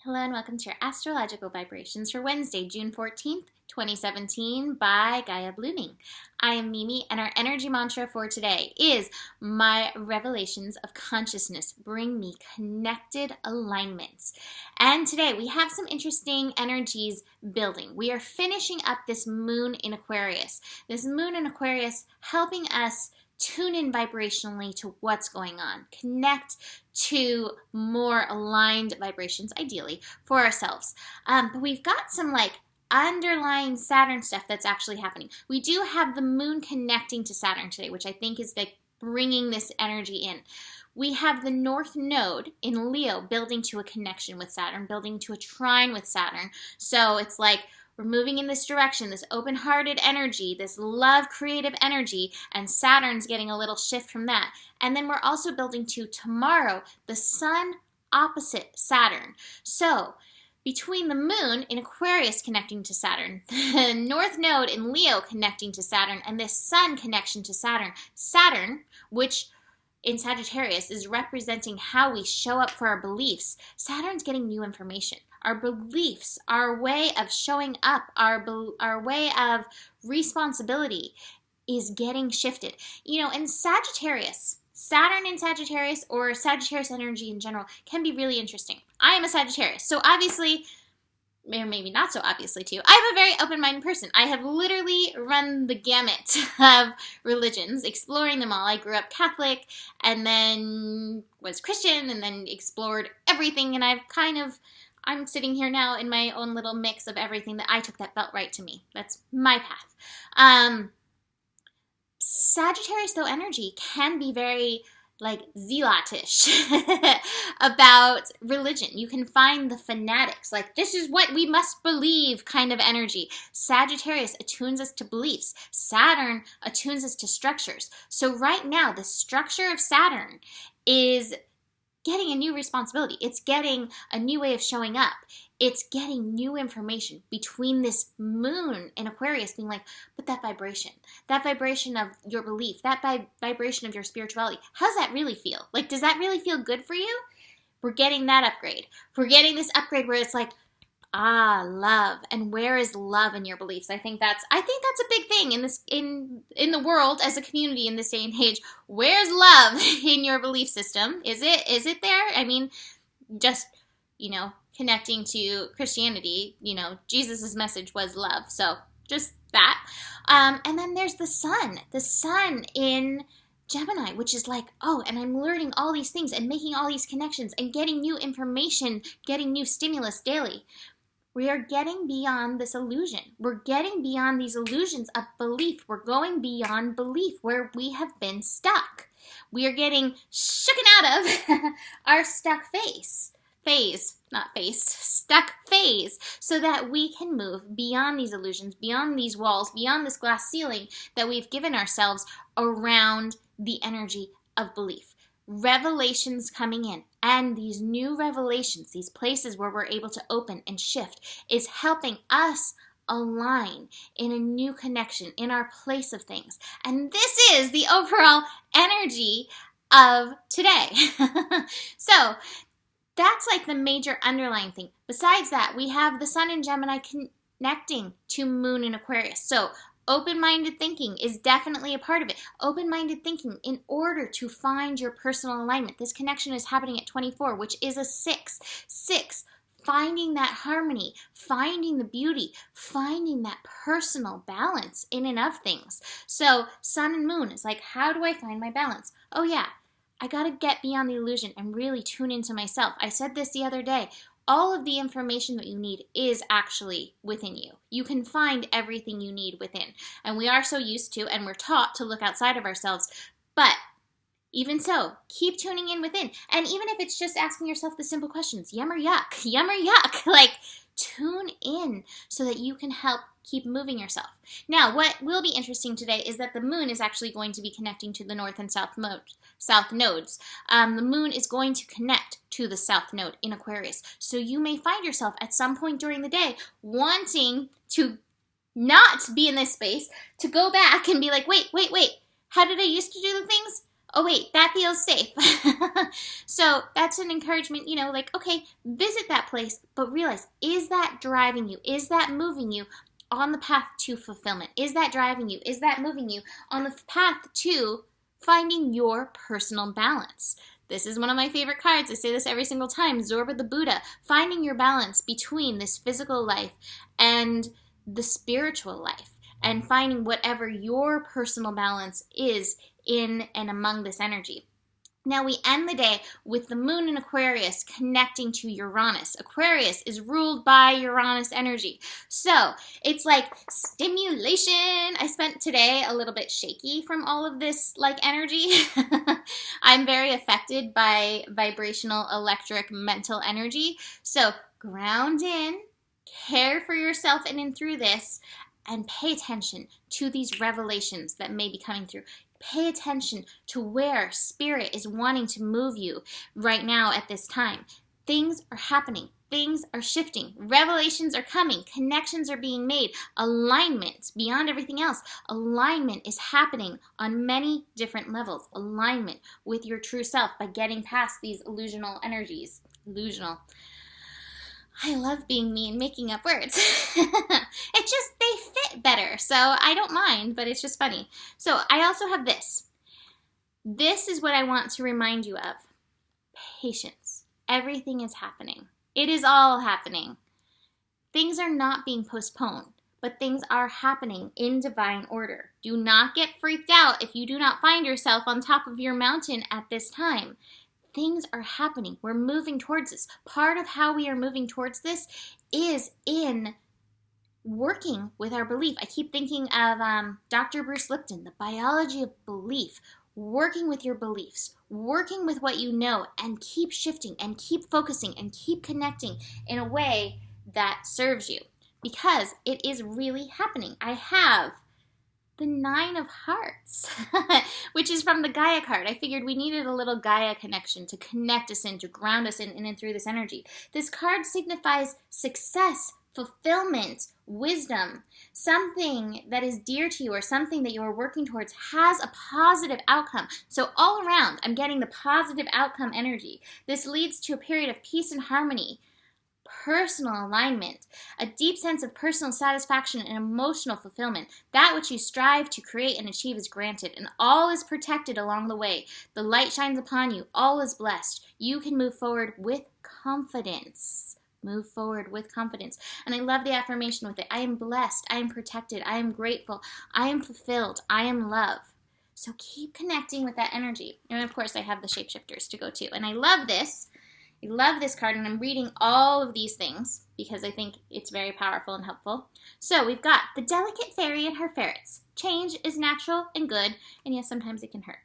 Hello and welcome to your astrological vibrations for Wednesday, June 14th, 2017 by Gaia Blooming. I am Mimi and our energy mantra for today is my revelations of consciousness bring me connected alignments. And today we have some interesting energies building. We are finishing up this moon in Aquarius. This moon in Aquarius helping us tune in vibrationally to what's going on. Connect to more aligned vibrations, ideally, for ourselves. But we've got some underlying Saturn stuff that's actually happening. We do have the moon connecting to Saturn today, which I think is bringing this energy in. We have the North Node in Leo building to a connection with Saturn, building to a trine with Saturn. So it's like we're moving in this direction, this open-hearted energy, this love creative energy, and Saturn's getting a little shift from that. And then we're also building to tomorrow, the Sun opposite Saturn. So between the moon in Aquarius connecting to Saturn, the North Node in Leo connecting to Saturn, and this Sun connection to Saturn, which in Sagittarius is representing how we show up for our beliefs. Saturn's getting new information. Our beliefs, our way of showing up, our way of responsibility is getting shifted. You know, in Sagittarius, Saturn in Sagittarius or Sagittarius energy in general can be really interesting. I am a Sagittarius, so obviously, or maybe not so obviously too, I'm a very open-minded person. I have literally run the gamut of religions, exploring them all. I grew up Catholic and then was Christian and then explored everything, and I'm sitting here now in my own little mix of everything that I took that felt right to me. That's my path. Sagittarius, though, energy can be very zealotish about religion. You can find the fanatics, this is what we must believe kind of energy. Sagittarius attunes us to beliefs. Saturn attunes us to structures. So right now, the structure of Saturn is getting a new responsibility. It's getting a new way of showing up. It's getting new information between this moon in Aquarius being but that vibration of your belief, that vibration of your spirituality, how's that really feel? Does that really feel good for you? We're getting that upgrade. We're getting this upgrade where it's love. And where is love in your beliefs? I think that's a big thing in the world as a community in this day and age. Where's love in your belief system? Is it there? I mean, just, connecting to Christianity, Jesus' message was love. So just that. And then there's the sun in Gemini, which is and I'm learning all these things and making all these connections and getting new information, getting new stimulus daily. We are getting beyond this illusion. We're getting beyond these illusions of belief. We're going beyond belief where we have been stuck. We are getting shooken out of our stuck phase, so that we can move beyond these illusions, beyond these walls, beyond this glass ceiling that we've given ourselves around the energy of belief. Revelations coming in, and these new revelations, these places where we're able to open and shift, is helping us align in a new connection in our place of things. And this is the overall energy of today. So that's the major underlying thing. Besides that, we have the sun in Gemini connecting to moon in Aquarius. So open-minded thinking is definitely a part of it. Open-minded thinking in order to find your personal alignment. This connection is happening at 24, which is a 6. 6, finding that harmony, finding the beauty, finding that personal balance in and of things. So sun and moon is how do I find my balance? Oh yeah, I got to get beyond the illusion and really tune into myself. I said this the other day. All of the information that you need is actually within you. You can find everything you need within. And we are so used to, and we're taught to look outside of ourselves. But even so, keep tuning in within. And even if it's just asking yourself the simple questions, yum or yuck, yum or yuck, tune in so that you can help keep moving yourself. Now, what will be interesting today is that the moon is actually going to be connecting to the north and south nodes. The moon is going to connect to the south node in Aquarius. So you may find yourself at some point during the day wanting to not be in this space, to go back and be wait, how did I used to do the things? oh wait, that feels safe. So that's an encouragement, like, okay, visit that place, but realize, is that driving you? Is that moving you on the path to fulfillment? Is that driving you? Is that moving you on the path to finding your personal balance? This is one of my favorite cards. I say this every single time. Zorba the Buddha. Finding your balance between this physical life and the spiritual life. And finding whatever your personal balance is in and among this energy. Now we end the day with the moon in Aquarius connecting to Uranus. Aquarius is ruled by Uranus energy. So it's like stimulation. I spent today a little bit shaky from all of this energy. I'm very affected by vibrational, electric, mental energy. So ground in, care for yourself in and through this, and pay attention to these revelations that may be coming through. Pay attention to where Spirit is wanting to move you right now at this time. Things are happening. Things are shifting. Revelations are coming. Connections are being made. Alignment, beyond everything else, alignment is happening on many different levels. Alignment with your true self by getting past these illusional energies. Illusional. I love being me and making up words. They fit better, so I don't mind, but it's just funny. So I also have this. This is what I want to remind you of. Patience. Everything is happening. It is all happening. Things are not being postponed, but things are happening in divine order. Do not get freaked out if you do not find yourself on top of your mountain at this time. Things are happening. We're moving towards this. Part of how we are moving towards this is in working with our belief. I keep thinking of Dr. Bruce Lipton, the biology of belief. Working with your beliefs, working with what you know, and keep shifting and keep focusing and keep connecting in a way that serves you. Because it is really happening. I have the 9 of Hearts, which is from the Gaia card. I figured we needed a little Gaia connection to connect us in, to ground us in and through this energy. This card signifies success, fulfillment, wisdom. Something that is dear to you or something that you are working towards has a positive outcome. So all around, I'm getting the positive outcome energy. This leads to a period of peace and harmony, personal alignment, a deep sense of personal satisfaction and emotional fulfillment. That which you strive to create and achieve is granted, and all is protected along the way. The light shines upon you. All is blessed. You can move forward with confidence. Move forward with confidence. And I love the affirmation with it. I am blessed. I am protected. I am grateful. I am fulfilled. I am love. So keep connecting with that energy. And of course, I have the shapeshifters to go to. And I love this. I love this card, and I'm reading all of these things because I think it's very powerful and helpful. So we've got the delicate fairy and her ferrets. Change is natural and good, and yes, sometimes it can hurt.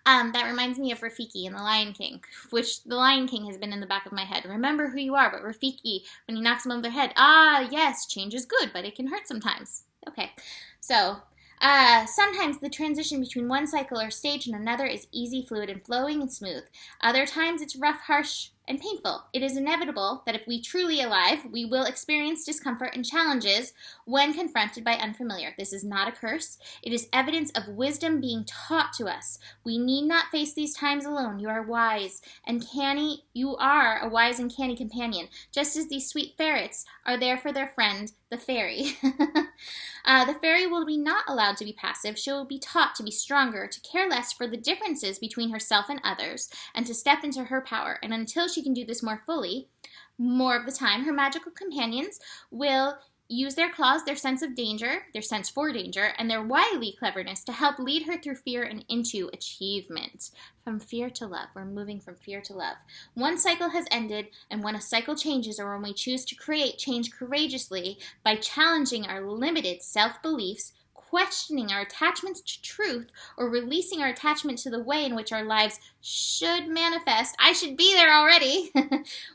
That reminds me of Rafiki in The Lion King, which The Lion King has been in the back of my head. Remember who you are, but Rafiki, when he knocks him over the head, yes, change is good, but it can hurt sometimes. Okay, so sometimes the transition between one cycle or stage and another is easy, fluid, and flowing and smooth. Other times it's rough, harsh, and painful. It is inevitable that if we truly alive, we will experience discomfort and challenges when confronted by unfamiliar. This is not a curse. It is evidence of wisdom being taught to us. We need not face these times alone. You are wise and canny. You are a wise and canny companion, just as these sweet ferrets are there for their friend, the fairy. The fairy will be not allowed to be passive. She will be taught to be stronger, to care less for the differences between herself and others, and to step into her power. And until she can do this more fully, more of the time, her magical companions will use their claws, their sense of danger, their sense for danger, and their wily cleverness to help lead her through fear and into achievement. From fear to love. We're moving from fear to love. One cycle has ended, and when a cycle changes, or when we choose to create change courageously by challenging our limited self-beliefs, questioning our attachments to truth, or releasing our attachment to the way in which our lives should manifest, I should be there already,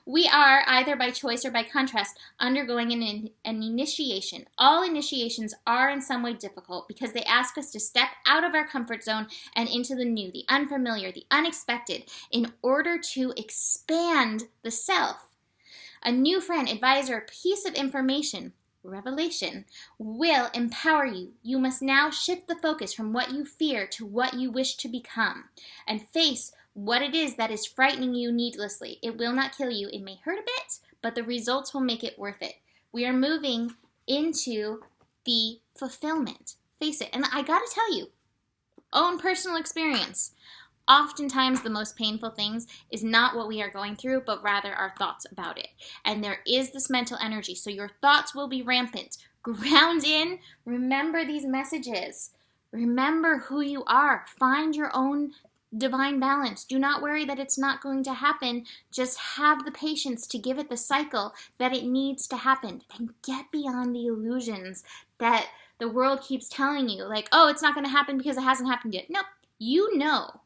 we are, either by choice or by contrast, undergoing an initiation. All initiations are in some way difficult because they ask us to step out of our comfort zone and into the new, the unfamiliar, the unexpected, in order to expand the self. A new friend, advisor, piece of information revelation will empower you. You must now shift the focus from what you fear to what you wish to become and face what it is that is frightening you needlessly. It will not kill you. It may hurt a bit, but the results will make it worth it. We are moving into the fulfillment. Face it. And I gotta tell you, own personal experience. Oftentimes the most painful things is not what we are going through, but rather our thoughts about it. And there is this mental energy, so your thoughts will be rampant. Ground in, remember these messages. Remember who you are. Find your own divine balance. Do not worry that it's not going to happen. Just have the patience to give it the cycle that it needs to happen. And get beyond the illusions that the world keeps telling you. Like, oh, it's not going to happen because it hasn't happened yet. Nope. You know.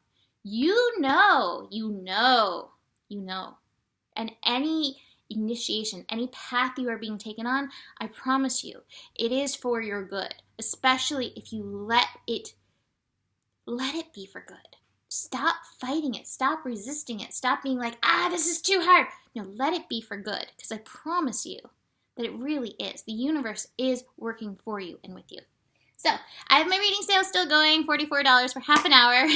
And any initiation, any path you are being taken on, I promise you, it is for your good, especially if you let it be for good. Stop fighting it. Stop resisting it. Stop being like, this is too hard. No, let it be for good, because I promise you that it really is. The universe is working for you and with you. So, I have my reading sale still going, $44 for half an hour.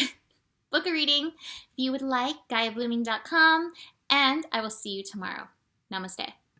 Book a reading if you would like, GaiaBlooming.com, and I will see you tomorrow. Namaste.